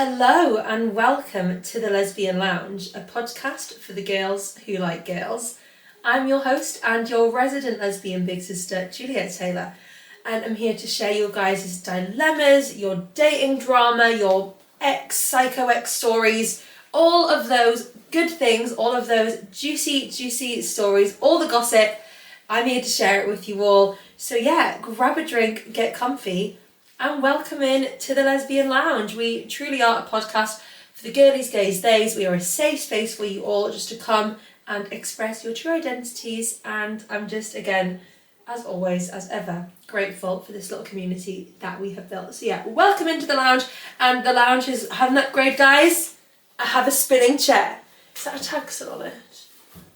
Hello and welcome to the Lesbian Lounge, a podcast for the girls who like girls. I'm your host and your resident lesbian big sister, Juliet Taylor, and I'm here to share your guys' dilemmas, your dating drama, your psycho ex stories, all of those good things, all of those juicy stories, all the gossip. I'm here to share it with you all. So yeah, grab a drink, get comfy, and welcome in to the Lesbian Lounge. We truly are a podcast for the girlies, gays, theys. We are a safe space for you all just to come and express your true identities. And I'm just, again, as always, as ever, grateful for this little community that we have built. So yeah, welcome into the lounge. And the lounge has had an upgrade, guys. I have a spinning chair. Is that a tag still on it?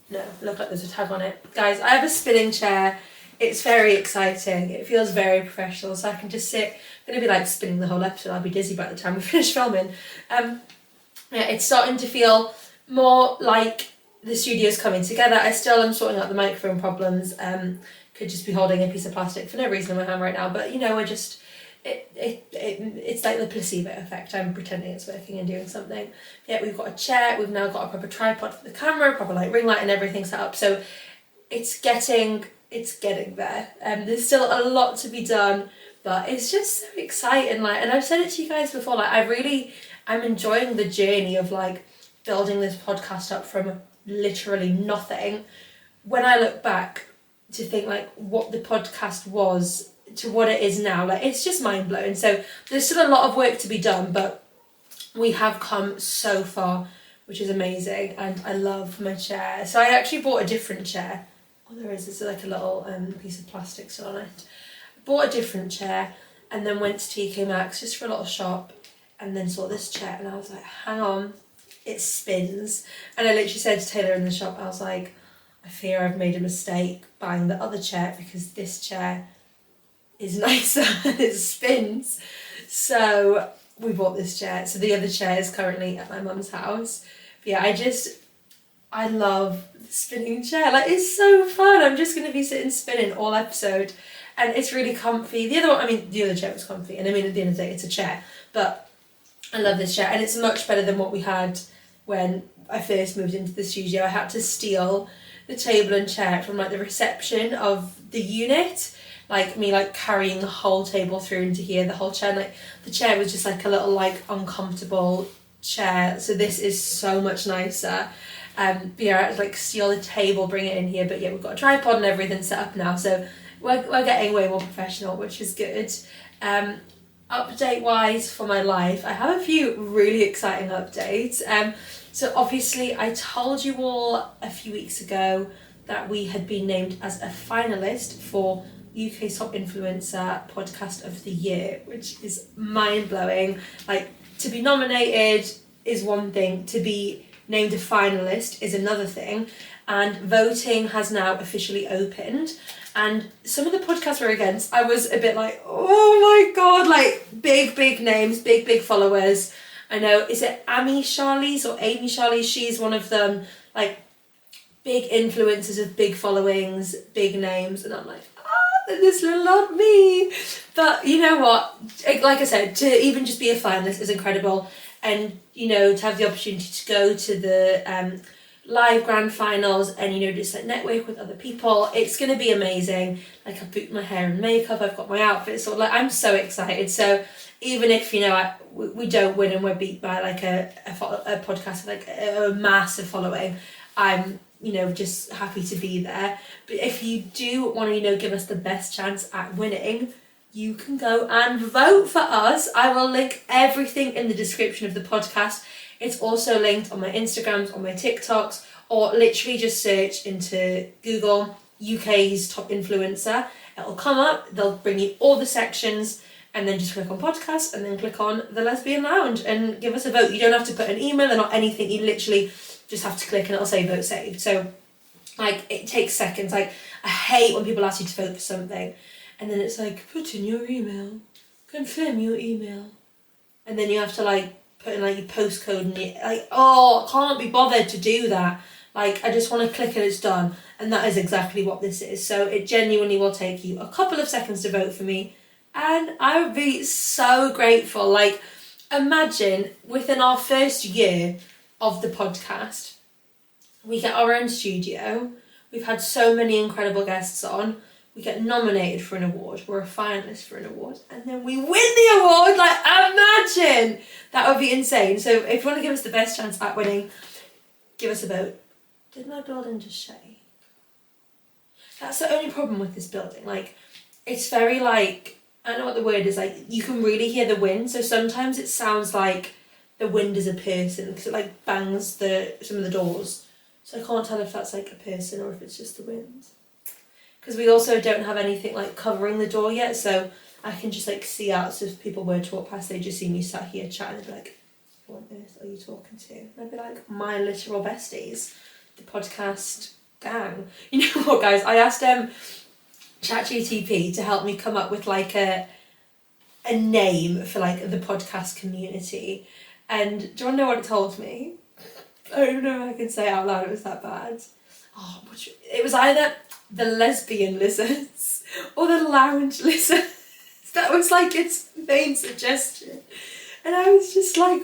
No, look like there's a tag on it. Guys, I have a spinning chair. It's very exciting. It feels very professional, so I can just sit. I'm going to be like spinning the whole episode. I'll be dizzy by the time we finish filming. Yeah, it's starting to feel more like the studio's coming together. I still am sorting out the microphone problems. Could just be holding a piece of plastic for no reason in my hand right now, but you know, it's like the placebo effect. I'm pretending it's working and doing something. Yeah, we've got a chair. We've now got a proper tripod for the camera, proper like ring light and everything set up. So it's getting there. There's still a lot to be done, but it's just so exciting. Like, and I've said it to you guys before, like I'm enjoying the journey of like building this podcast up from literally nothing. When I look back to think like what the podcast was to what it is now, like it's just mind blowing. So there's still a lot of work to be done, but we have come so far, which is amazing. And I love my chair. So I actually bought a different chair. Oh, there is. There's like a little piece of plastic still on it. Bought a different chair and then went to TK Maxx just for a little shop and then saw this chair and I was like, hang on, it spins. And I literally said to Taylor in the shop, I was like, I fear I've made a mistake buying the other chair because this chair is nicer and it spins. So we bought this chair. So the other chair is currently at my mum's house. But yeah, I love the spinning chair. Like, it's so fun. I'm just going to be sitting spinning all episode. And it's really comfy. The other chair was comfy. And I mean, at the end of the day, it's a chair. But I love this chair. And it's much better than what we had when I first moved into the studio. I had to steal the table and chair from like the reception of the unit. Like me like carrying the whole table through into here, the whole chair. Like the chair was just like a little like uncomfortable chair. So this is so much nicer. But yeah, I had to like steal the table, bring it in here. But yeah, we've got a tripod and everything set up now. So we're getting way more professional, which is good. Update wise for my life, I have a few really exciting updates. So obviously I told you all a few weeks ago that we had been named as a finalist for UK's Top Influencer Podcast of the Year, which is mind-blowing. Like, to be nominated is one thing, to be named a finalist is another thing, and voting has now officially opened. And some of the podcasts we're against, I was a bit like, oh my god, like big names, big followers. I know, is it Amy Charlize or Amy Charlize? She's one of them, like big influencers with big followings, big names, and I'm like, this little old me. But you know what, like I said, to even just be a finalist is incredible. And you know, to have the opportunity to go to the live grand finals and you know, just like network with other people, it's gonna be amazing. Like, I've booked my hair and makeup, I've got my outfit, so like I'm so excited. So even if you know we don't win and we're beat by like a podcast with like a massive following, I'm you know just happy to be there. But if you do want to you know give us the best chance at winning, you can go and vote for us. I will link everything in the description of the podcast. It's also linked on my Instagrams, on my TikToks, or literally just search into Google UK's Top Influencer. It'll come up, they'll bring you all the sections, and then just click on podcast and then click on the Lesbian Lounge and give us a vote. You don't have to put an email or not anything, you literally just have to click and it'll say vote saved. So like, it takes seconds. Like, I hate when people ask you to vote for something and then it's like, put in your email, confirm your email, and then you have to like put in like your postcode and you like, oh, I can't be bothered to do that. Like, I just want to click and it's done. And that is exactly what this is. So it genuinely will take you a couple of seconds to vote for me and I would be so grateful. Like, imagine within our first year of the podcast, we get our own studio, we've had so many incredible guests on, we get nominated for an award, we're a finalist for an award, and then we win the award. Like, imagine! That would be insane. So if you want to give us the best chance at winning, give us a vote. Did my building just shake? That's the only problem with this building. Like, it's very like, I don't know what the word is, like, you can really hear the wind, so sometimes it sounds like the wind is a person, because it like bangs some of the doors. So I can't tell if that's like a person or if it's just the wind. Because we also don't have anything like covering the door yet, so I can just like see out, so if people were to walk past, they just see me sat here chatting, they'd be like, who on earth are you talking to? And I'd be like, my literal besties, the podcast gang. You know what, guys, I asked ChatGTP to help me come up with like a name for like the podcast community, and do you want to know what it told me? I don't know if I can say it out loud, it was that bad. Oh, it was either the lesbian lizards or the lounge lizards. That was like its main suggestion. And I was just like,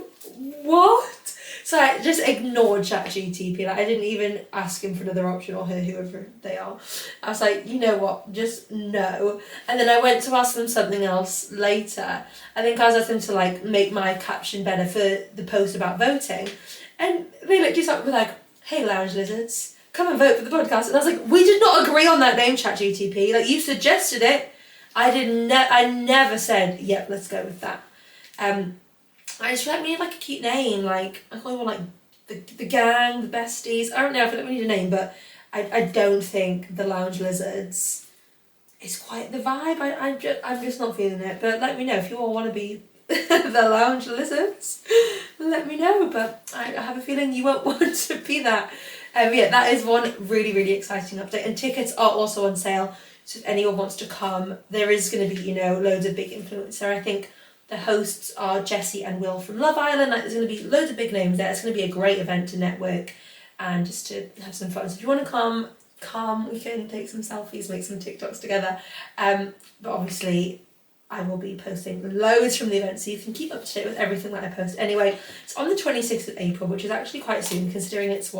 what? So I just ignored ChatGTP. Like, I didn't even ask him for another option, or her, whoever they are. I was like, you know what, just no. And then I went to ask them something else later. I think I was asking them to like make my caption better for the post about voting. And they literally started with like, hey lounge lizards, come and vote for the podcast. And I was like, we did not agree on that name, ChatGTP. Like, you suggested it. I never said, yep, let's go with that. I just feel like we need like a cute name. Like, I call them like the gang, the besties. I don't know, I feel like we need a name, but I don't think the lounge lizards is quite the vibe. I'm just not feeling it. But let me know if you all want to be the lounge lizards. Let me know. But I have a feeling you won't want to be that. Yeah, that is one really, really exciting update. And tickets are also on sale. So if anyone wants to come, there is going to be, you know, loads of big influencer. I think the hosts are Jessie and Will from Love Island. Like, there's going to be loads of big names there. It's going to be a great event to network and just to have some fun. So if you want to come, we can take some selfies, make some TikToks together. But obviously, I will be posting loads from the event, so you can keep up to date with everything that I post. Anyway, it's on the 26th of April, which is actually quite soon, considering it's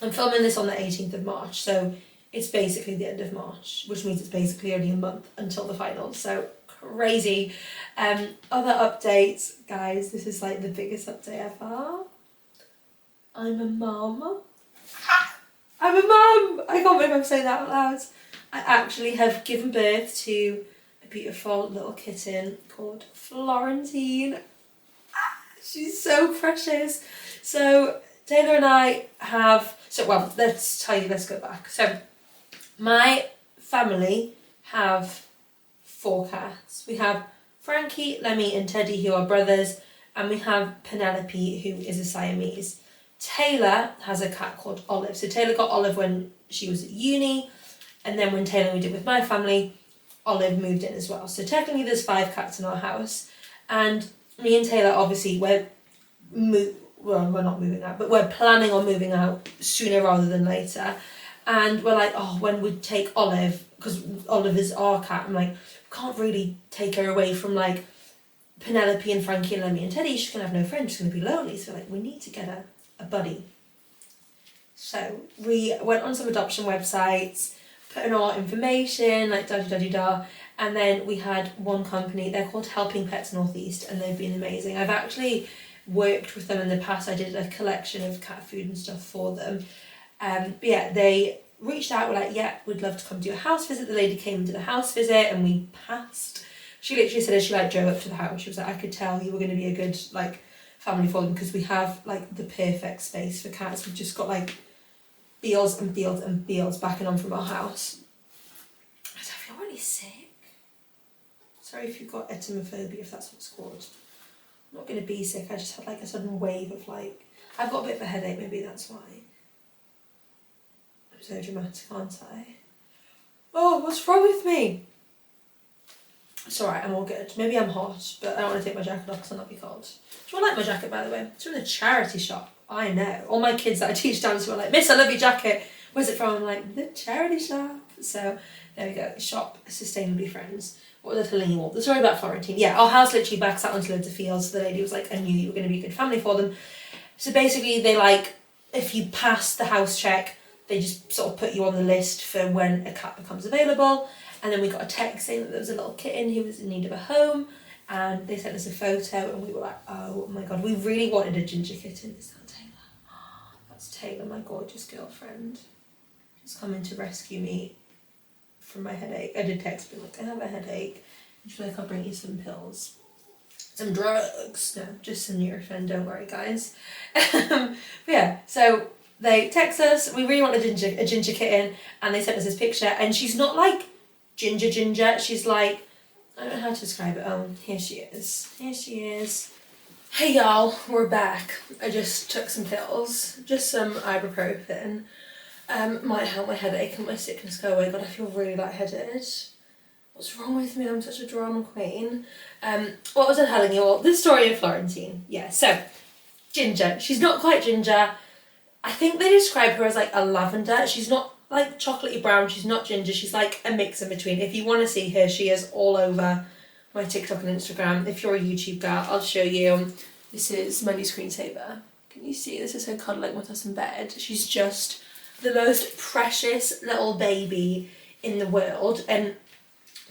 I'm filming this on the 18th of March, so it's basically the end of March, which means it's basically only a month until the finals. So crazy. Other updates, guys, this is like the biggest update ever. I'm a mum. I'm a mum! I can't believe I'm saying that out loud. I actually have given birth to a beautiful little kitten called Florentine. She's so precious. So Taylor and I have, let's go back. So my family have 4 cats. We have Frankie, Lemmy and Teddy, who are brothers, and we have Penelope, who is a Siamese. Taylor has a cat called Olive. So Taylor got Olive when she was at uni, and then when Taylor moved in with my family, Olive moved in as well. So technically there's 5 cats in our house, and me and Taylor, obviously, we're not moving out, but we're planning on moving out sooner rather than later. And we're like, oh, when we take Olive, because Olive is our cat, I'm like, can't really take her away from like Penelope and Frankie and Lemmy and Teddy. She's gonna have no friends, she's gonna be lonely. So like, we need to get her a buddy. So we went on some adoption websites, put in our information, like da-da-da-da-da, and then we had one company, they're called Helping Pets Northeast, and they've been amazing. I've actually worked with them in the past. I did a collection of cat food and stuff for them. But yeah, they reached out, were like, yeah, we'd love to come do a house visit. The lady came and did a house visit, and we passed. She literally said as she like drove up to the house, she was like, I could tell you were going to be a good like family for them, because we have like the perfect space for cats. We've just got like fields and fields and fields backing on from our house. I feel really sick. Sorry if you've got etymophobia, if that's what it's called. I'm not going to be sick, I just had like a sudden wave of like, I've got a bit of a headache, maybe that's why. I'm so dramatic, aren't I? Oh, what's wrong with me? It's alright, I'm all good. Maybe I'm hot, but I don't want to take my jacket off because I'll not be cold. Do you like my jacket, by the way? It's from the charity shop. I know. All my kids that I teach dance were like, Miss, I love your jacket. Where's it from? I'm like, the charity shop. So there we go. Shop Sustainably Friends. What was I telling you all? The story about Florentine. Yeah, our house literally backs out onto loads of fields. So the lady was like, I knew you were going to be a good family for them. So basically they like, if you pass the house check, they just sort of put you on the list for when a cat becomes available. And then we got a text saying that there was a little kitten who was in need of a home. And they sent us a photo and we were like, oh my God, we really wanted a ginger kitten. Is that Taylor? That's Taylor, my gorgeous girlfriend. She's coming to rescue me from my headache. I did text her, like, I have a headache. And she's like, I'll bring you some pills. Some drugs. No, just some Nurofen, don't worry guys. But yeah, so they text us, we really want a ginger kitten, and they sent us this picture, and she's not like ginger, she's like, I don't know how to describe it. Oh, here she is. Hey y'all, we're back. I just took some pills, just some ibuprofen. Might help my headache and my sickness go away. God, I feel really lightheaded. What's wrong with me? I'm such a drama queen. What was I telling you all? The story of Florentine. Yeah, so, ginger. She's not quite ginger. I think they describe her as like a lavender. She's not like chocolatey brown, she's not ginger, she's like a mix in between. If you want to see her, she is all over my TikTok and Instagram. If you're a YouTube girl, I'll show you. This is my new screensaver. Can you see? This is her cuddling with us in bed. She's just the most precious little baby in the world, and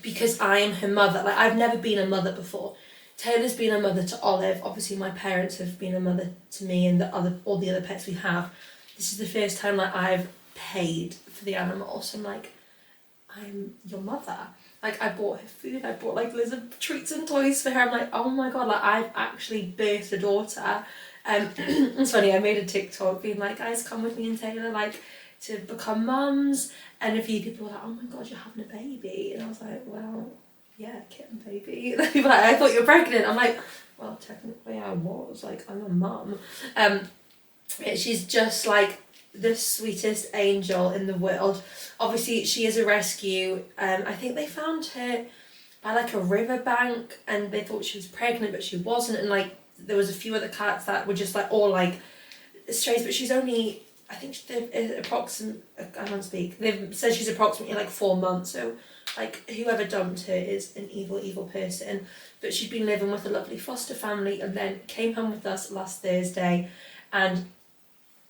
because I am her mother, like I've never been a mother before. Taylor's been a mother to Olive. Obviously my parents have been a mother to me and all the other pets we have. This is the first time like I've paid for the animal, so I'm like, I'm your mother. Like I bought her food, I bought like loads of treats and toys for her. I'm like, oh my God, like I've actually birthed a daughter. It's funny, I made a TikTok being like, guys, come with me and Taylor like to become mums, and a few people were like, oh my God, you're having a baby, and I was like, well, yeah, kitten baby. People were like, I thought you were pregnant. I'm like, well, technically I was, like I'm a mum. She's just like the sweetest angel in the world. Obviously she is a rescue. I think they found her by like a riverbank and they thought she was pregnant but she wasn't, and like there was a few other cats that were just like all like strays, but she's only, I think they've said she's approximately like 4 months, so like whoever dumped her is an evil person. But she'd been living with a lovely foster family and then came home with us last Thursday, and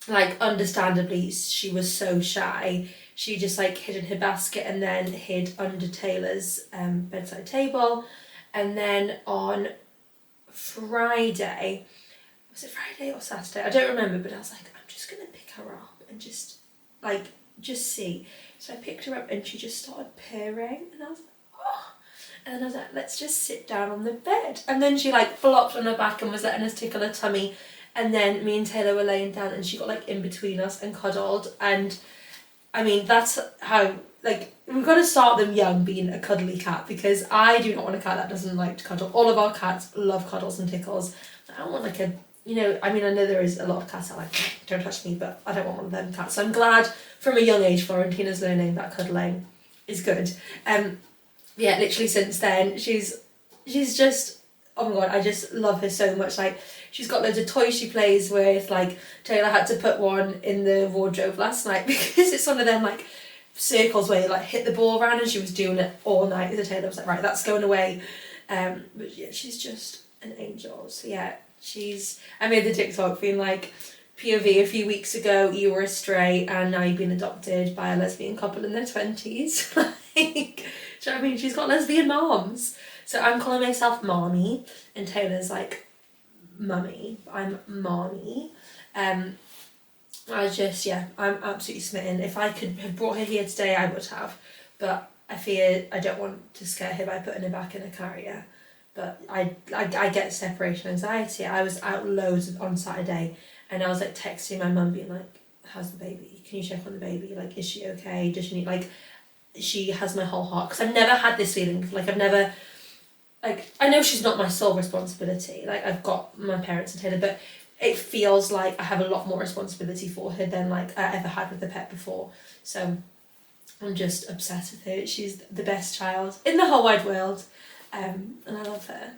like understandably she was so shy, she just like hid in her basket and then hid under Taylor's bedside table. And then on Friday, was it Friday or Saturday? I don't remember, but I was like, I'm just gonna pick her up and just see. So I picked her up and she just started purring and I was like, oh. And then I was like, let's just sit down on the bed. And then she like flopped on her back and was letting us tickle her tummy. And then me and Taylor were laying down and she got like in between us and cuddled. And I mean, that's how, like, we've got to start them young being a cuddly cat, because I do not want a cat that doesn't like to cuddle. All of our cats love cuddles and tickles. I don't want like a, you know, I mean, I know there is a lot of cats that like, don't touch me, but I don't want one of them cats. So I'm glad from a young age Florentina's learning that cuddling is good. Yeah, literally since then, she's just, oh my God, I just love her so much. Like, she's got loads of toys she plays with. Like, Taylor had to put one in the wardrobe last night because it's one of them, like, circles where you, like, hit the ball around, and she was doing it all night. So Taylor was like, right, that's going away. But yeah, she's just an angel. So yeah, I made the TikTok being like, POV, a few weeks ago you were a stray and now you've been adopted by a lesbian couple in their 20s. Like, do you know what I mean? She's got lesbian moms. So I'm calling myself Mommy, and Taylor's like Mummy. I'm Mommy. I'm absolutely smitten. If I could have brought her here today, I would have. But I fear I don't want to scare her by putting her back in a carrier. But I get separation anxiety. I was out loads on Saturday and I was like texting my mum being like, how's the baby? Can you check on the baby? Like, is she okay? Does she need, like, she has my whole heart. Because I've never had this feeling. Like, I've never, like, I know she's not my sole responsibility. Like, I've got my parents and Taylor, but it feels like I have a lot more responsibility for her than, like, I ever had with a pet before. So I'm just obsessed with her. She's the best child in the whole wide world. And I love her.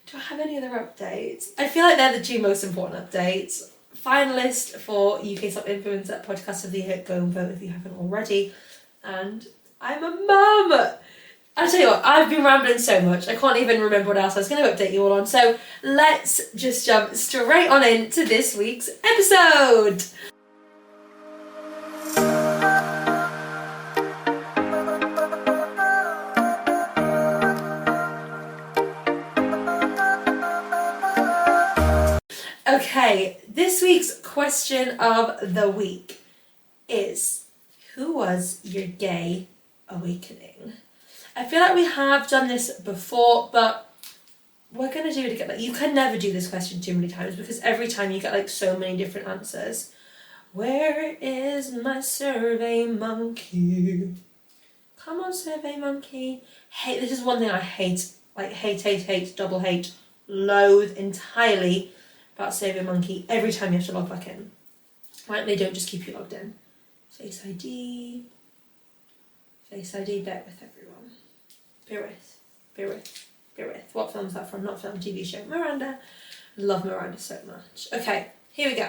Do I have any other updates? I feel like they're the two most important updates. Finalist for UK Top Influencer Podcast of the Year. Go and vote if you haven't already. And I'm a mum! I'll tell you what, I've been rambling so much, I can't even remember what else I was going to update you all on. So let's just jump straight on into this week's episode. Okay, this week's question of the week is, who was your gay awakening? I feel like we have done this before, but we're going to do it again. Like, you can never do this question too many times because every time you get like so many different answers. Where is my survey monkey? Come on, survey monkey. Hey, this is one thing I hate. Like hate, double hate, loathe entirely about survey monkey every time you have to log back in. Like, they don't just keep you logged in. Face ID, bear with everyone. Bear with. What film's that from? Not film, TV show. Miranda. Love Miranda so much. Okay, here we go.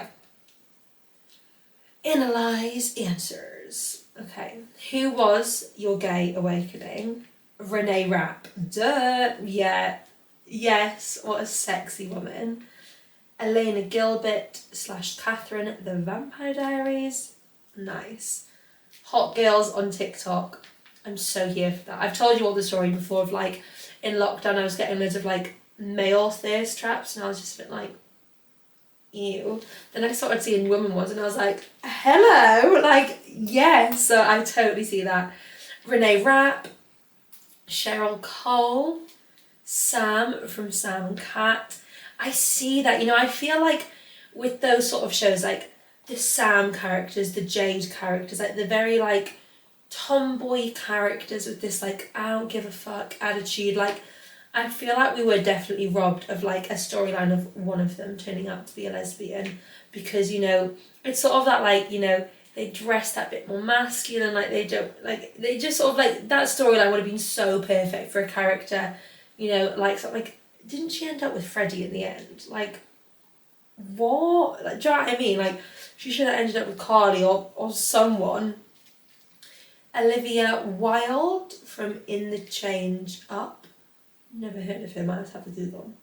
Analyze answers. Okay, who was your gay awakening? Renee Rapp. Duh. Yeah. Yes, what a sexy woman. Elena Gilbert / Catherine, The Vampire Diaries. Nice. Hot girls on TikTok. I'm so here for that. I've told you all the story before of like, in lockdown I was getting loads of like male thirst traps and I was just a bit like, ew. Then I started seeing women ones and I was like, hello, like, yes. So I totally see that. Renee Rapp, Cheryl Cole, Sam from Sam and Cat. I see that, you know, I feel like with those sort of shows, like the Sam characters, the Jade characters, like the very like tomboy characters with this like I don't give a fuck attitude, like I feel like we were definitely robbed of like a storyline of one of them turning out to be a lesbian, because, you know, it's sort of that like, you know, they dress that bit more masculine, like they don't, like they just sort of like, that storyline would have been so perfect for a character, you know, like something like, didn't she end up with Freddie in the end? Like, what? Like, do you know what I mean? Like, she should have ended up with Carly or someone. Olivia Wilde from In the Change Up. Never heard of her, might have to Google.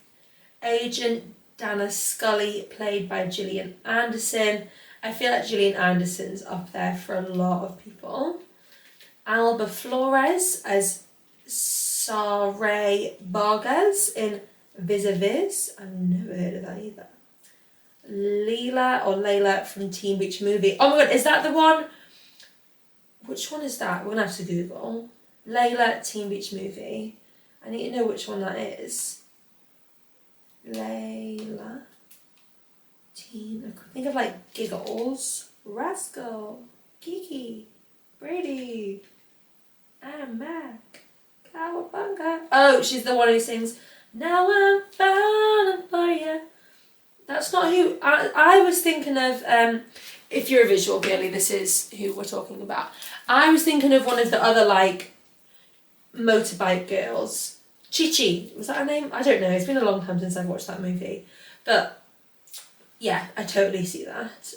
Agent Dana Scully, played by Gillian Anderson. I feel like Gillian Anderson's up there for a lot of people. Alba Flores as Saray Vargas in Vis-a-Vis. I've never heard of that either. Layla from Teen Beach Movie. Oh my god, is that the one? Which one is that? We're going to have to Google. Layla, Teen Beach Movie. I need to know which one that is. Layla. Teen. I could think of like Giggles. Rascal. Kiki. Brady. I'm back. Cowabunga. Oh, she's the one who sings, now I'm falling for you. That's not who... I was thinking of... if you're a visual girly, this is who we're talking about. I was thinking of one of the other, like, motorbike girls. Chi-Chi. Was that her name? I don't know. It's been a long time since I've watched that movie. But, yeah, I totally see that.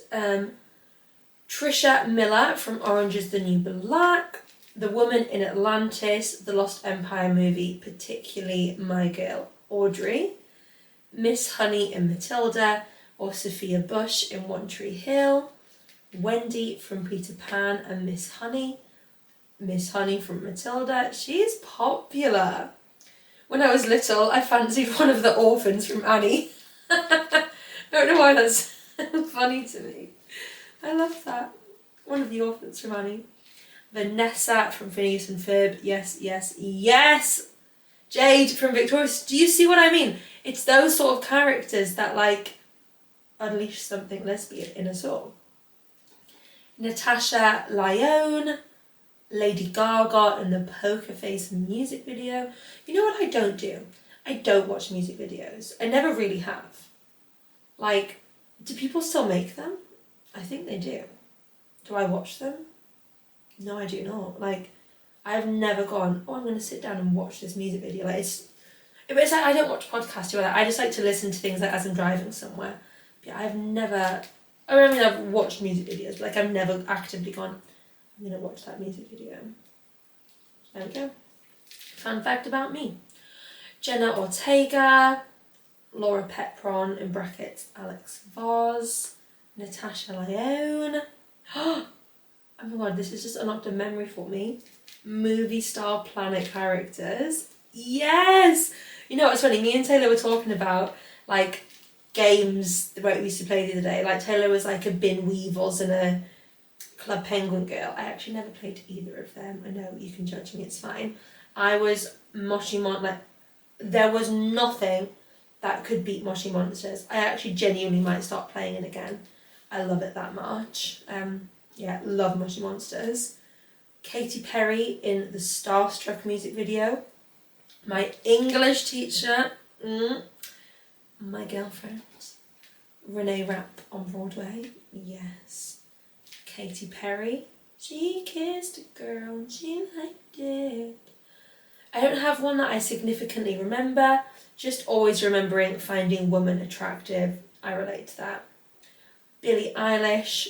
Trisha Miller from Orange is the New Black. The Woman in Atlantis, the Lost Empire movie, particularly my girl Audrey. Miss Honey in Matilda, or Sophia Bush in One Tree Hill. Wendy from Peter Pan and Miss Honey. Miss Honey from Matilda. She's popular. When I was little, I fancied one of the orphans from Annie. Don't know why that's funny to me. I love that. One of the orphans from Annie. Vanessa from Phineas and Ferb. Yes, yes, yes! Jade from Victorious. Do you see what I mean? It's those sort of characters that, like, unleash something lesbian in us all. Natasha Lyonne, Lady Gaga in the Poker Face music video. You know what I don't do? I don't watch music videos. I never really have. Like, do people still make them? I think they do. Do I watch them? No, I do not. Like, I've never gone, oh, I'm going to sit down and watch this music video. Like, it's like, I don't watch podcasts or I just like to listen to things like as I'm driving somewhere. But yeah, I've never, I mean, I've watched music videos, but like I've never actively gone, I'm going to watch that music video. There we go. Fun fact about me. Jenna Ortega, Laura Petron, in brackets Alex Voss, Natasha Lyonne. Oh my god, this is just unlocked a memory for me. Movie Star Planet characters. Yes! You know what's funny? Me and Taylor were talking about like games that we used to play the other day. Like Taylor was like a Bin Weevils and a Club Penguin girl. I actually never played either of them. I know you can judge me, it's fine. I was Moshi like there was nothing that could beat Moshi Monsters. I actually genuinely might start playing it again. I love it that much. Yeah, love Moshi Monsters. Katy Perry in the Starstruck music video. My English teacher. My girlfriend. Renee Rapp on Broadway. Yes. Katy Perry. She kissed a girl and she liked it. I don't have one that I significantly remember. Just always remembering finding woman attractive. I relate to that. Billie Eilish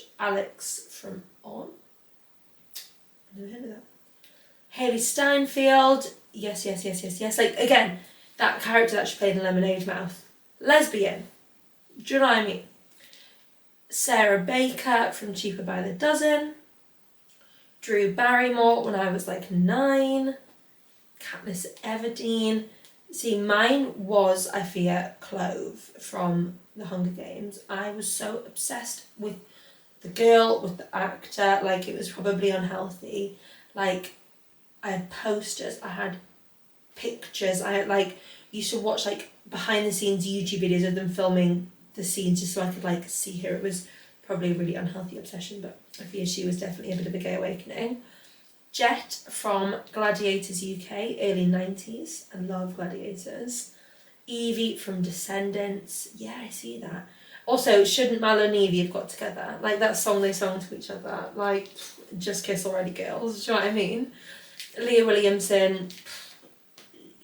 / Alex from On. I've never heard of that. Hailey Steinfeld. Yes. Like, again, that character that she played in Lemonade Mouth. Lesbian. Do you know what I mean? Sarah Baker from Cheaper by the Dozen. Drew Barrymore when I was like 9. Katniss Everdeen. See, mine was, I fear, Clove from The Hunger Games. I was so obsessed with the girl, with the actor, like it was probably unhealthy. Like, I had posters, I had pictures, I had like, used to watch like behind the scenes YouTube videos of them filming the scenes just so I could like see her. It was probably a really unhealthy obsession, but I fear she was definitely a bit of a gay awakening. Jet from Gladiators UK, early 90s. I love Gladiators. Evie from Descendants. Yeah, I see that. Also, shouldn't Mal and Evie have got together? Like that song they sung to each other. Like, just kiss already, girls. Do you know what I mean? Leah Williamson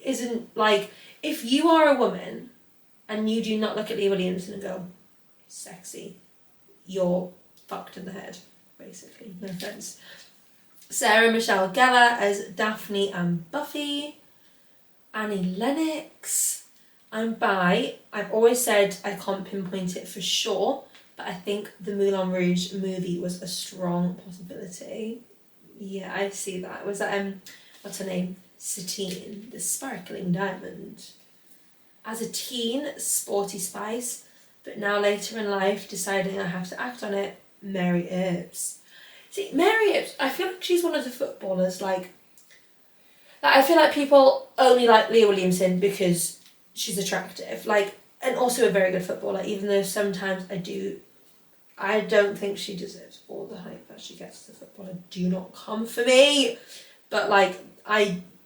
isn't like, if you are a woman and you do not look at Leah Williamson and go, sexy, you're fucked in the head, basically. No offence. Sarah Michelle Gellar as Daphne and Buffy. Annie Lennox. I'm bi. I've always said I can't pinpoint it for sure, but I think the Moulin Rouge movie was a strong possibility. Yeah, I see that. Was that, what's her name? Satine, the sparkling diamond. As a teen, Sporty Spice, but now later in life, deciding I have to act on it, Mary Earps. See, Mary Earps, I feel like she's one of the footballers, like I feel like people only like Leah Williamson because she's attractive, like, and also a very good footballer, even though sometimes I don't think she deserves all the hype that she gets as a footballer. Do not come for me. But, like,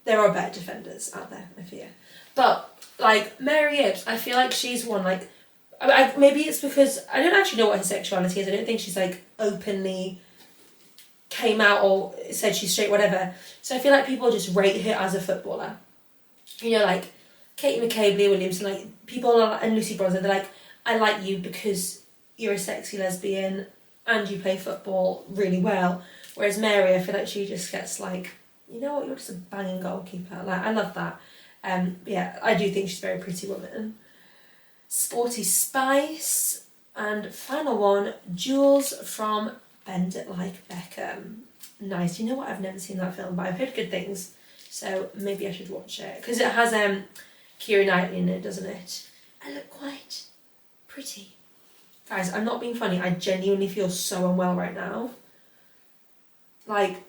there are better defenders out there, I fear. But, like, Mary Earps, I feel like she's one, like, maybe it's because I don't actually know what her sexuality is. I don't think she's, like, openly came out or said she's straight, whatever. So I feel like people just rate her as a footballer. You know, like, Katie McCabe, Leah Williamson, like, people are, and Lucy Bronzer, they're like, I like you because you're a sexy lesbian and you play football really well. Whereas Mary, I feel like she just gets like, you know what, you're just a banging goalkeeper. Like, I love that. Yeah, I do think she's a very pretty woman. Sporty Spice. And final one, Jules from Bend It Like Beckham. Nice. You know what, I've never seen that film, but I've heard good things. So maybe I should watch it. Because it has Keira Knightley in it, doesn't it? I look quite pretty. Guys, I'm not being funny. I genuinely feel so unwell right now. Like,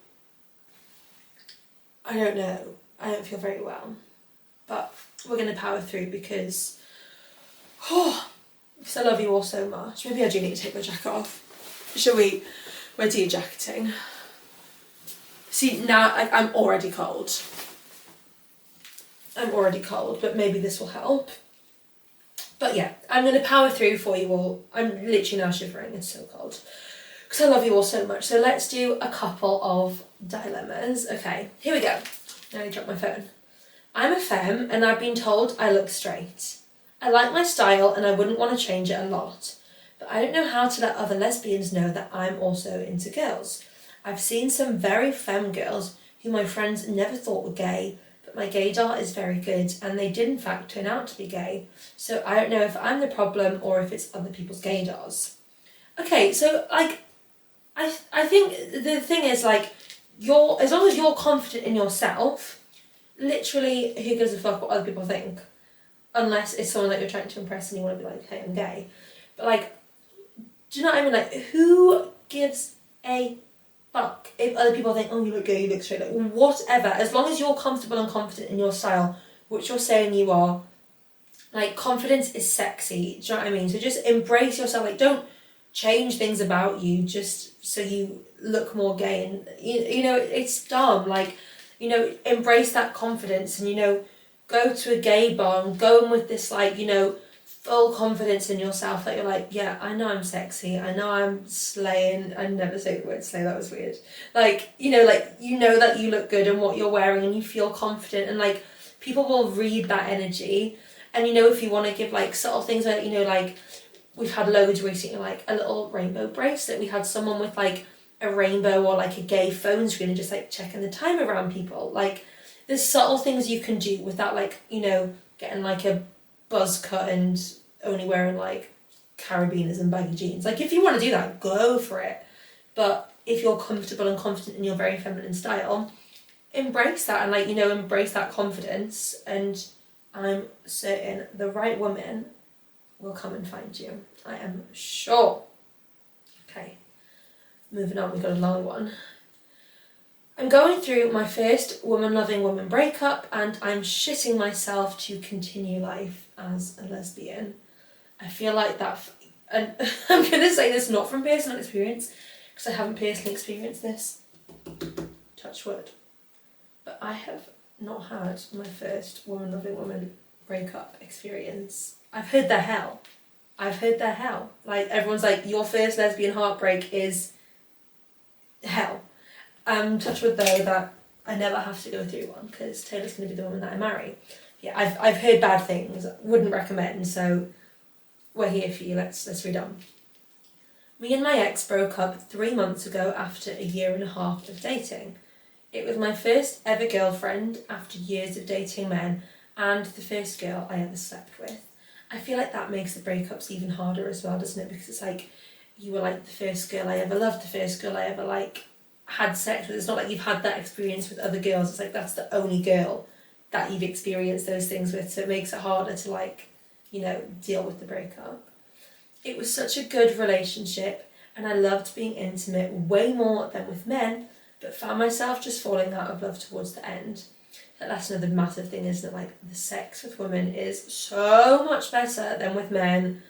I don't know. I don't feel very well. But we're going to power through because I love you all so much. Maybe I do need to take my jacket off. Shall we? We're de-jacketing. See, now I'm already cold. But maybe this will help. But yeah, I'm going to power through for you all. I'm literally now shivering, it's so cold. Because I love you all so much. So let's do a couple of dilemmas. Okay, here we go. Now I dropped my phone. I'm a femme and I've been told I look straight. I like my style and I wouldn't want to change it a lot. But I don't know how to let other lesbians know that I'm also into girls. I've seen some very femme girls who my friends never thought were gay, but my gaydar is very good and they did in fact turn out to be gay. So I don't know if I'm the problem or if it's other people's gaydars. Okay, so like, I think the thing is like, as long as you're confident in yourself, literally who gives a fuck what other people think? Unless it's someone that you're trying to impress and you want to be like, hey, I'm gay. But like, do you know what I mean? Like, who gives a fuck if other people think, oh, you look gay, you look straight, like whatever. As long as you're comfortable and confident in your style, which you're saying you are, like, confidence is sexy. Do you know what I mean? So just embrace yourself. Like, don't change things about you just so you look more gay. And you know, it's dumb. Like, you know, embrace that confidence and, you know, go to a gay bar and go in with this, like, you know, full confidence in yourself that you're like, yeah, I know I'm sexy, I know I'm slaying. I never say the word slay, that was weird. Like, you know that you look good in what you're wearing and you feel confident, and like, people will read that energy. And, you know, if you want to give like subtle things, like, you know, like, we've had loads recently, like a little rainbow bracelet. We had someone with like a rainbow or like a gay phone screen and just like checking the time around people. Like, there's subtle things you can do without, like, you know, getting like a buzz cut and only wearing like carabiners and baggy jeans. Like, if you want to do that, go for it. But if you're comfortable and confident in your very feminine style, embrace that and, like, you know, embrace that confidence. And I'm certain the right woman will come and find you. I am sure. Okay, moving on, we've got a long one. I'm going through my first woman-loving woman breakup and I'm shitting myself to continue life as a lesbian. I feel like that, and I'm going to say this not from personal experience, because I haven't personally experienced this, touch wood, but I have not had my first woman-loving woman breakup experience. I've heard they're hell. Like, everyone's like, your first lesbian heartbreak is hell. Touch wood though that I never have to go through one, because Taylor's going to be the woman that I marry. Yeah, I've heard bad things, wouldn't recommend, so we're here for you. Let's read on. Me and my ex broke up 3 months ago after a year and a half of dating. It was my first ever girlfriend after years of dating men, and the first girl I ever slept with. I feel like that makes the breakups even harder as well, doesn't it? Because it's like, you were like the first girl I ever loved, the first girl I ever like had sex with. It's not like you've had that experience with other girls. It's like, that's the only girl that you've experienced those things with. So it makes it harder to, like, you know, deal with the breakup. It was such a good relationship and I loved being intimate way more than with men, but found myself just falling out of love towards the end. That's another massive thing, isn't it? Like, the sex with women is so much better than with men.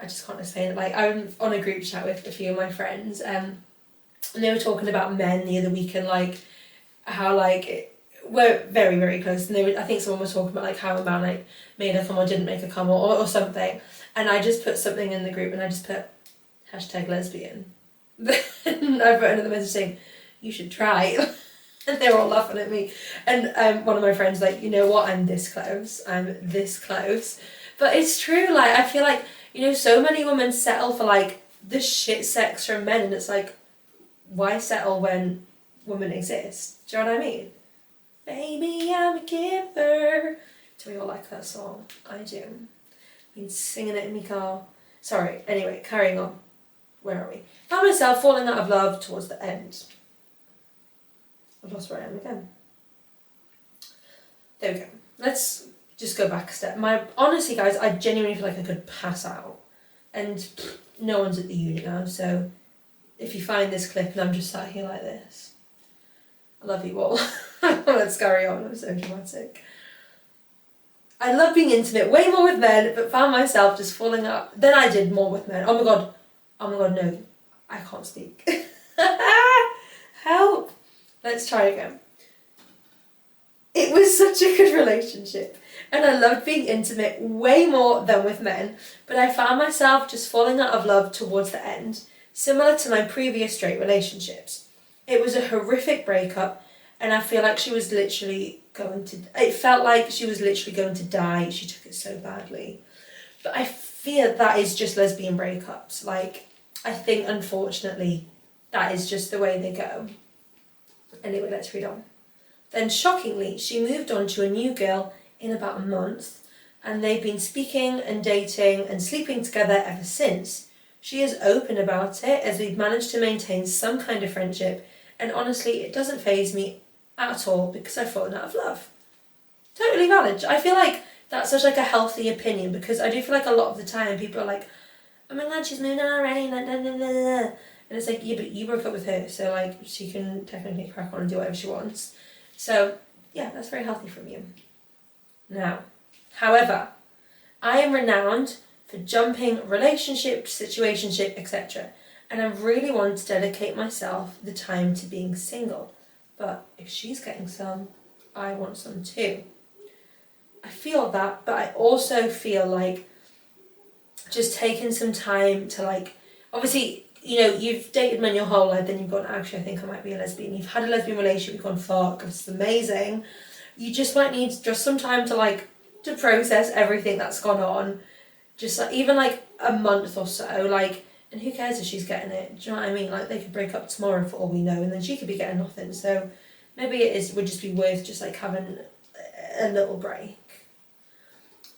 I just can't explain it. Like, I'm on a group chat with a few of my friends, and they were talking about men the other week and like how like we're very, very close, and I think someone was talking about like how a man like made a cum or didn't make a cum or something, and I just put something in the group and I just put #lesbian. Then I wrote another message saying, you should try. And they were all laughing at me. And one of my friends like, you know what, I'm this close. But it's true, like, I feel like, you know, so many women settle for like the shit sex from men, and it's like, why settle when women exist? Do you know what I mean? Baby, I'm a giver. Do we all like that song? I do. I've been singing it in my car. Sorry, anyway, carrying on. Where are we? Found myself falling out of love towards the end. I've lost where I am again. There we go. Let's just go back a step. Honestly, guys, I genuinely feel like I could pass out. And no one's at the uni now, so if you find this clip and I'm just sat here like this, I love you all. Let's carry on. I'm so dramatic. I love being intimate way more with men, but found myself just falling out. Then I did more with men. Oh my god, no. I can't speak. Help. Let's try again. It was such a good relationship, and I loved being intimate way more than with men, but I found myself just falling out of love towards the end, similar to my previous straight relationships. It was a horrific breakup, and I feel like she was literally it felt like she was literally going to die. She took it so badly. But I fear that is just lesbian breakups. Like, I think, unfortunately, that is just the way they go. Anyway, let's read on. Then shockingly, she moved on to a new girl in about a month, and they've been speaking and dating and sleeping together ever since. She is open about it, as we've managed to maintain some kind of friendship, and honestly, it doesn't faze me at all because I've fallen out of love. Totally valid. I feel like that's such like a healthy opinion, because I do feel like a lot of the time people are like, oh my god, she's moved on already, and it's like, yeah, but you broke up with her, so like she can technically crack on and do whatever she wants. So yeah, that's very healthy from you. Now, however, I am renowned for jumping relationship, situationship, etc. And I really want to dedicate myself the time to being single. But if she's getting some, I want some too. I feel that, but I also feel like just taking some time to like, obviously, you know, you've dated men your whole life, then you've gone, actually, I think I might be a lesbian. You've had a lesbian relationship, you've gone, fuck, this is amazing. You just might need just some time to like, to process everything that's gone on. Just like, even like a month or so, like, and who cares if she's getting it? Do you know what I mean? Like, they could break up tomorrow for all we know, and then she could be getting nothing. So maybe would just be worth just like having a little break.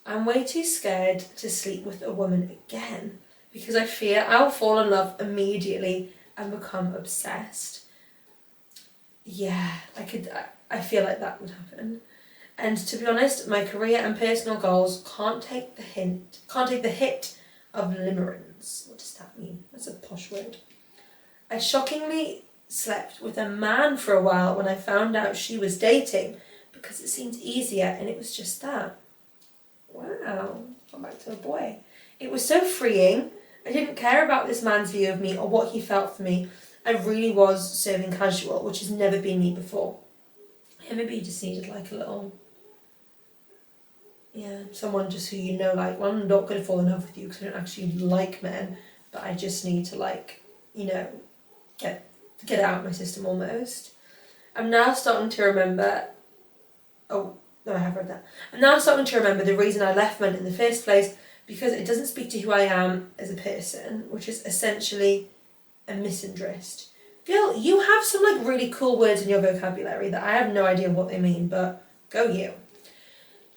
I'm way too scared to sleep with a woman again, because I fear I'll fall in love immediately and become obsessed. Yeah, I feel like that would happen. And to be honest, my career and personal goals can't take the hit of limerence. What does that mean? That's a posh word. I shockingly slept with a man for a while when I found out she was dating, because it seemed easier and it was just that. Wow, I'm back to a boy. It was so freeing. I didn't care about this man's view of me or what he felt for me. I really was serving casual, which has never been me before. Yeah, maybe you just needed like a little, someone just who you know, like, well, I'm not going to fall in love with you because I don't actually like men, but I just need to like, you know, get it out of my system almost. I'm now starting to remember, oh, no, I have read that. I'm now starting to remember the reason I left men in the first place, because it doesn't speak to who I am as a person, which is essentially a misinterest. Girl, you have some like really cool words in your vocabulary that I have no idea what they mean, but go you.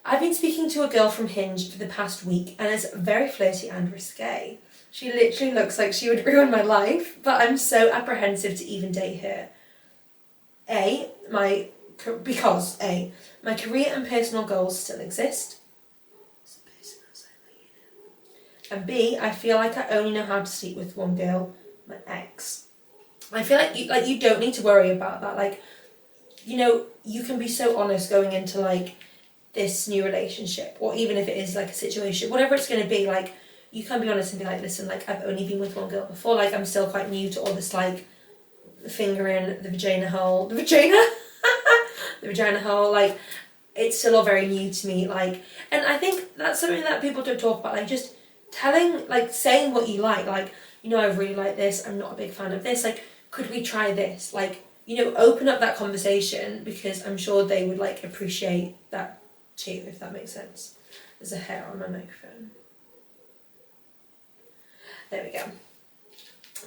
I've been speaking to a girl from Hinge for the past week, and it's very flirty and risque. She literally looks like she would ruin my life, but I'm so apprehensive to even date her. My career and personal goals still exist. And B, I feel like I only know how to sleep with one girl, my ex. I feel like you don't need to worry about that. Like, you know, you can be so honest going into like this new relationship, or even if it is like a situation, whatever it's going to be, like you can be honest and be like, listen, like I've only been with one girl before, like I'm still quite new to all this like finger in the vagina hole, the vagina hole, like it's still all very new to me, like, and I think that's something that people don't talk about, like just saying what you like, you know, I really like this, I'm not a big fan of this, like, could we try this? Like, you know, open up that conversation, because I'm sure they would like appreciate that too, if that makes sense. There's a hair on my microphone. There we go.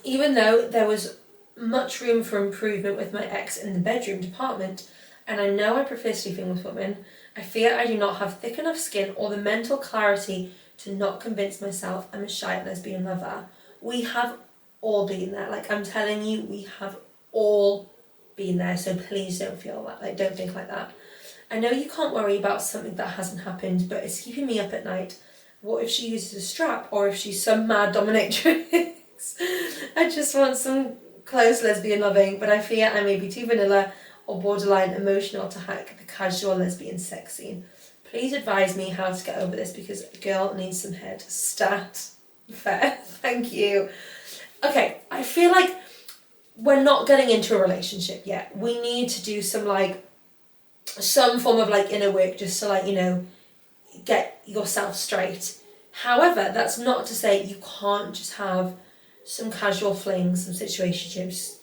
Even though there was much room for improvement with my ex in the bedroom department, and I know I prefer sleeping with women, I fear I do not have thick enough skin or the mental clarity to not convince myself I'm a shy lesbian lover. We have all been there. Like, I'm telling you, we have all been there, so please don't feel that, like, don't think like that. I know you can't worry about something that hasn't happened, but it's keeping me up at night. What if she uses a strap, or if she's some mad dominatrix? I just want some close lesbian loving, but I fear I may be too vanilla or borderline emotional to hack the casual lesbian sex scene. Please advise me how to get over this, because a girl needs some head. Stat. Fair. Thank you. Okay, I feel like we're not getting into a relationship yet. We need to do some form of like inner work, just to like, you know, get yourself straight. However, that's not to say you can't just have some casual flings, some situationships,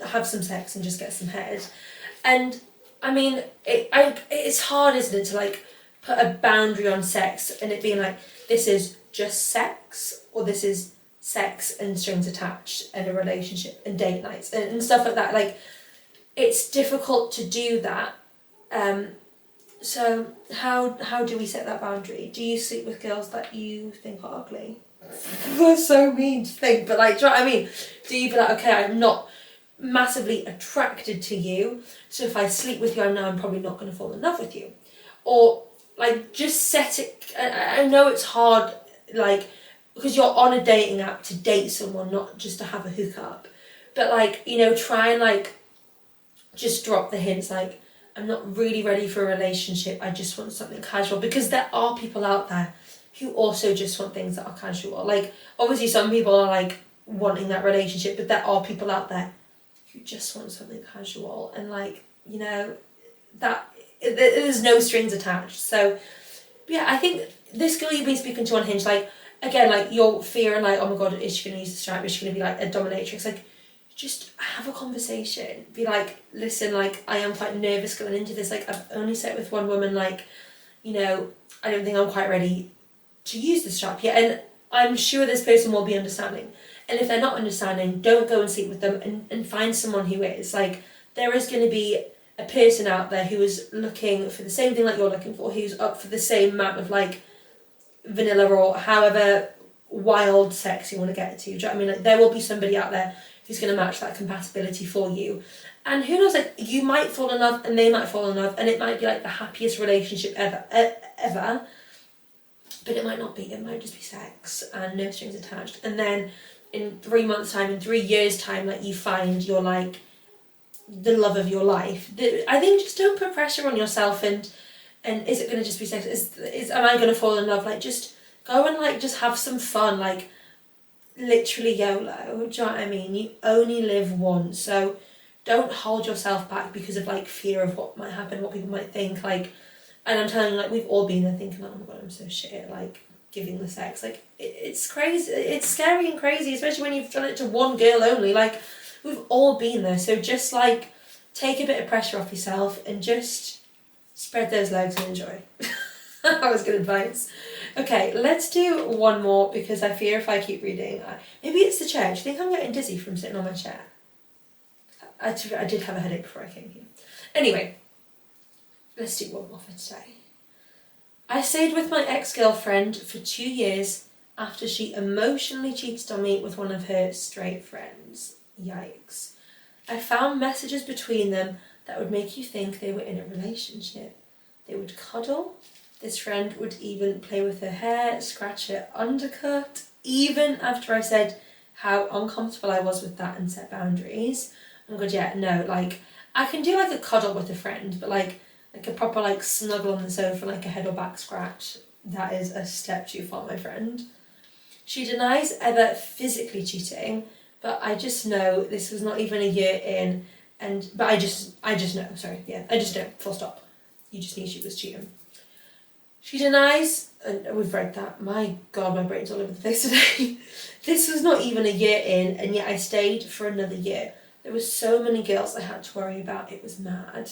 have some sex and just get some head. And I mean, it's hard, isn't it, to like put a boundary on sex and it being like, this is just sex, or this is sex and strings attached and a relationship and date nights and stuff like that. Like, it's difficult to do that. So how do we set that boundary? Do you sleep with girls that you think are ugly? That's so mean to think, but like, do you know what I mean? Do you be like, okay, I'm not massively attracted to you, so if I sleep with you, I'm probably not going to fall in love with you? Or like, just set it. I know it's hard, like, because you're on a dating app to date someone, not just to have a hookup. But like, you know, try and like just drop the hints, like, I'm not really ready for a relationship, I just want something casual. Because there are people out there who also just want things that are casual. Like, obviously some people are like wanting that relationship, but there are people out there who just want something casual, and like, you know, that there's no strings attached. So yeah, I think this girl you've been speaking to on Hinge, like, again, like, your fear and like, oh my god, is she going to use the stripe, is she going to be like a dominatrix? Like, just have a conversation. Be like, listen, like, I am quite nervous going into this. Like, I've only slept with one woman. Like, you know, I don't think I'm quite ready to use the strap yet. And I'm sure this person will be understanding. And if they're not understanding, don't go and sleep with them, and find someone who is. Like, there is going to be a person out there who is looking for the same thing like you're looking for, who's up for the same amount of like vanilla or however wild sex you want to get to. Do you know what I mean? Like, there will be somebody out there who's going to match that compatibility for you. And who knows, like, you might fall in love and they might fall in love, and it might be like the happiest relationship ever, but it might not be. It might just be sex and no strings attached. And then in 3 months' time, in 3 years' time, like, you find you're like the love of your life. I think just don't put pressure on yourself, and is it going to just be sex? Am I going to fall in love? Like, just go and like just have some fun. Like, literally YOLO, do you know what I mean? You only live once, so don't hold yourself back because of like fear of what might happen, what people might think. Like, and I'm telling you, like, we've all been there thinking, oh my god, I'm so shit at like giving the sex. Like, it's crazy, it's scary and crazy, especially when you've done it to one girl only. Like, we've all been there, so just like take a bit of pressure off yourself and just spread those legs and enjoy. That was good advice. Okay, let's do one more, because I fear if I keep reading, maybe it's the chair. Do you think I'm getting dizzy from sitting on my chair? I did have a headache before I came here. Anyway, let's do one more for today. I stayed with my ex-girlfriend for 2 years after she emotionally cheated on me with one of her straight friends. Yikes. I found messages between them that would make you think they were in a relationship. They would cuddle. This friend would even play with her hair, scratch her undercut, even after I said how uncomfortable I was with that and set boundaries. Oh god, yeah, no, like, I can do like a cuddle with a friend, but like a proper like snuggle on the sofa, like a head or back scratch, that is a step too far, my friend. She denies ever physically cheating, but I just know this was not even a year in, but I just know, sorry, yeah, I just know, full stop. You just knew she was cheating. She denies, and we've read that, my god, my brain's all over the place today. This was not even a year in, and yet I stayed for another year. There were so many girls I had to worry about, it was mad.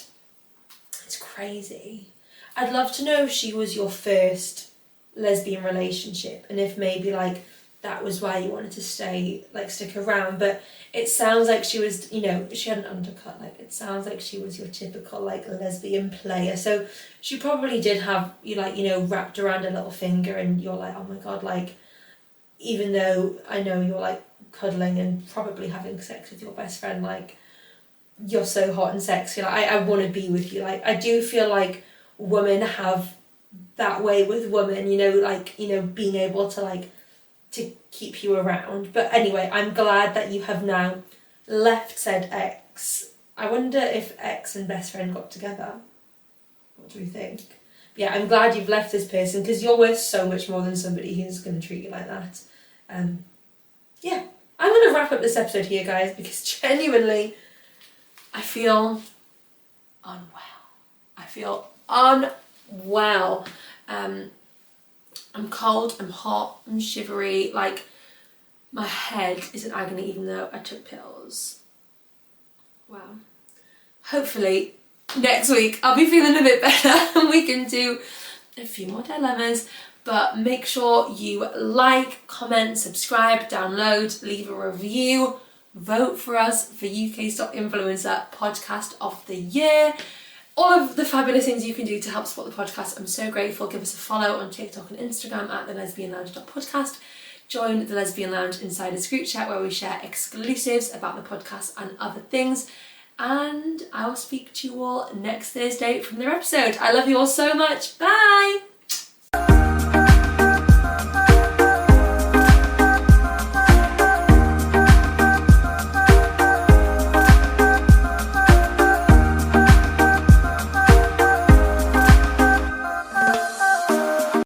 It's crazy. I'd love to know if she was your first lesbian relationship, and if maybe like that was why you wanted to stick around. But it sounds like she was, you know, she had an undercut. Like, it sounds like she was your typical like lesbian player. So she probably did have you, like, you know, wrapped around a little finger, and you're like, oh my god, like, even though I know you're like cuddling and probably having sex with your best friend, like, you're so hot and sexy. Like, I want to be with you. Like, I do feel like women have that way with women, you know, like, you know, being able to like to keep you around. But anyway, I'm glad that you have now left said ex. I wonder if ex and best friend got together. What do we think? But yeah, I'm glad you've left this person, because you're worth so much more than somebody who's going to treat you like that. Yeah, I'm going to wrap up this episode here, guys, because genuinely I feel unwell. I feel unwell. I'm cold, I'm hot, I'm shivery, like, my head is in agony even though I took pills. Wow. Hopefully next week I'll be feeling a bit better and we can do a few more dilemmas. But make sure you like, comment, subscribe, download, leave a review. vote for us for UK's Top Influencer Podcast of the Year. All of the fabulous things you can do to help support the podcast. I'm so grateful. Give us a follow on TikTok and Instagram at the Lesbian Lounge podcast. Join the Lesbian Lounge Insiders group chat where we share exclusives about the podcast and other things. And I will speak to you all next Thursday for another episode. I love you all so much. Bye!